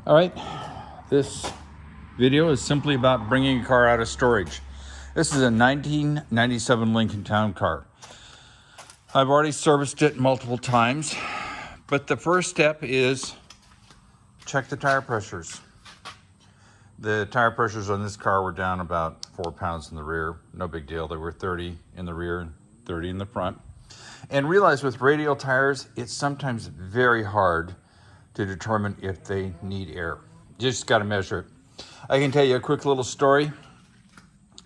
All right, this video is simply about bringing a car out of storage. This is a 1997 Lincoln Town Car. I've already serviced it multiple times, but the first step is check the tire pressures. The tire pressures on this car were down about 4 pounds in the rear. No big deal. They were 30 in the rear and 30 in the front. And realize with radial tires, it's sometimes very hard to determine if they need air. You just got to measure it. I can tell you a quick little story.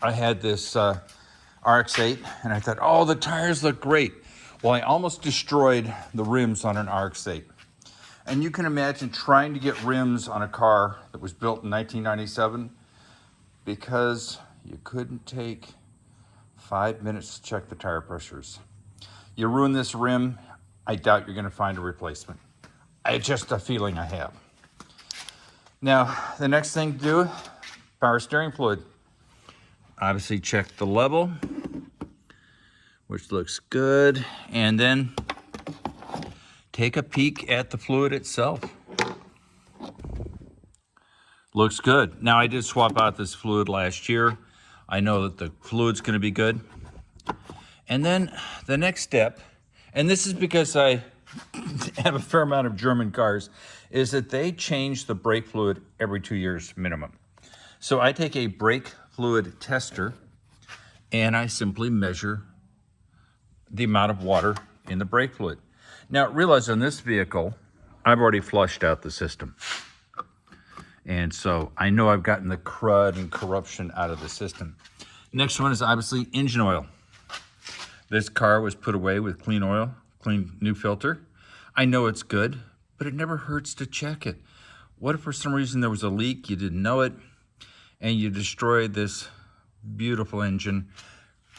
I had this RX-8 and I thought, oh, the tires look great. Well, I almost destroyed the rims on an RX-8. And you can imagine trying to get rims on a car that was built in 1997 because you couldn't take 5 minutes to check the tire pressures. You ruin this rim, I doubt you're going to find a replacement. It's just a feeling I have. Now, the next thing to do, power steering fluid. Obviously check the level, which looks good, and then take a peek at the fluid itself. Looks good. Now, I did swap out this fluid last year. I know that the fluid's going to be good. And then the next step, and this is because I have a fair amount of German cars, is that they change the brake fluid every 2 years minimum. So I take a brake fluid tester and I simply measure the amount of water in the brake fluid. Now realize on this vehicle, I've already flushed out the system. And so I know I've gotten the crud and corruption out of the system. Next one is obviously engine oil. This car was put away with clean oil, clean new filter. I know it's good, but it never hurts to check it. What if for some reason there was a leak, you didn't know it, and you destroyed this beautiful engine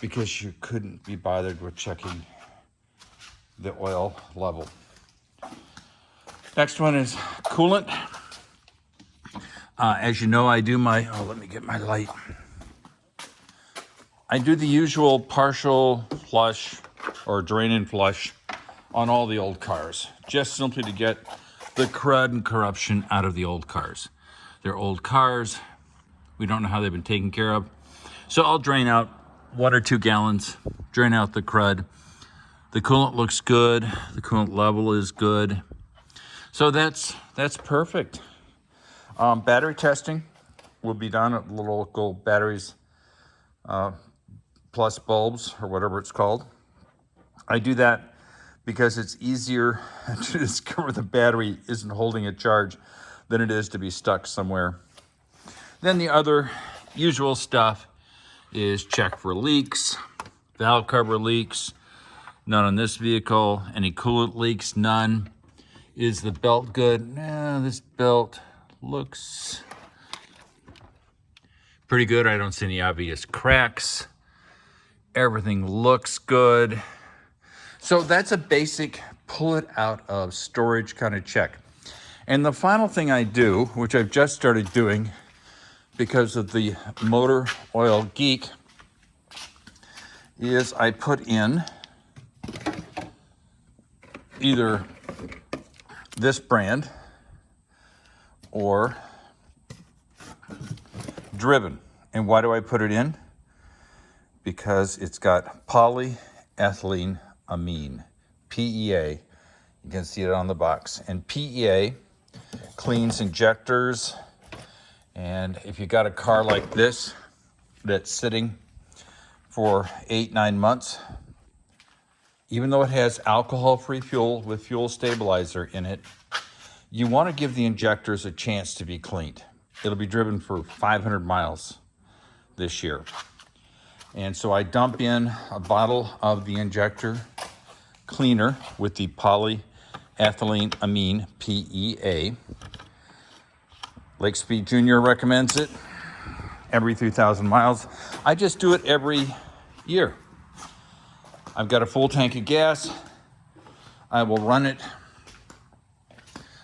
because you couldn't be bothered with checking the oil level. Next one is coolant. As you know, I do my, let me get my light. I do the usual partial flush or drain and flush on all the old cars, just simply to get the crud and corruption out of the old cars. They're old cars. We don't know how they've been taken care of. So I'll drain out 1 or 2 gallons, drain out the crud. The coolant looks good. The coolant level is good. So that's perfect. Battery testing will be done at the local batteries plus bulbs or whatever it's called. I do that because it's easier to discover the battery isn't holding a charge than it is to be stuck somewhere. Then the other usual stuff is check for leaks, valve cover leaks, none on this vehicle. Any coolant leaks, none. Is the belt good? Nah, this belt looks pretty good. I don't see any obvious cracks. Everything looks good. So that's a basic pull it out of storage kind of check. And the final thing I do, which I've just started doing because of the Motor Oil Geek, is I put in either this brand or Driven. And why do I put it in? Because it's got polyethylene amine, PEA. You can see it on the box. And PEA cleans injectors. And if you got a car like this that's sitting for 8-9 months, even though it has alcohol-free fuel with fuel stabilizer in it, you want to give the injectors a chance to be cleaned. It'll be driven for 500 miles this year. And so I dump in a bottle of the injector cleaner with the polyethylene amine, PEA. Lake Speed Jr. recommends it every 3,000 miles. I just do it every year. I've got a full tank of gas. I will run it.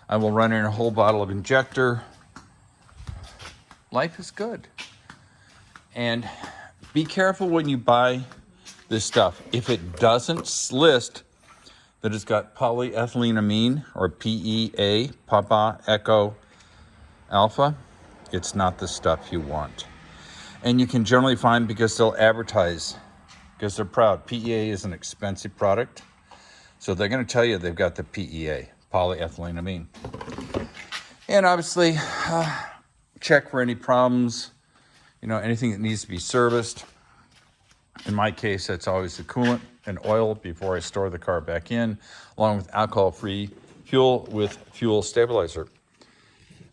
I will run in a whole bottle of injector. Life is good. And be careful when you buy this stuff. If it doesn't list that it's got polyethylene amine or PEA, Papa Echo alpha, it's not the stuff you want. And you can generally find, because they'll advertise, because they're proud. PEA is an expensive product. So they're going to tell you they've got the PEA, polyethylenamine. And obviously, check for any problems, anything that needs to be serviced. In my case, that's always the coolant and oil before I store the car back in, along with alcohol-free fuel with fuel stabilizer.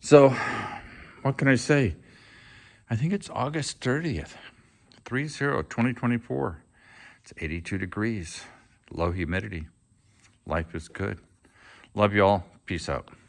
So what can I say? I think it's August 30th, 2024. It's 82 degrees, low humidity. Life is good. Love you all. Peace out.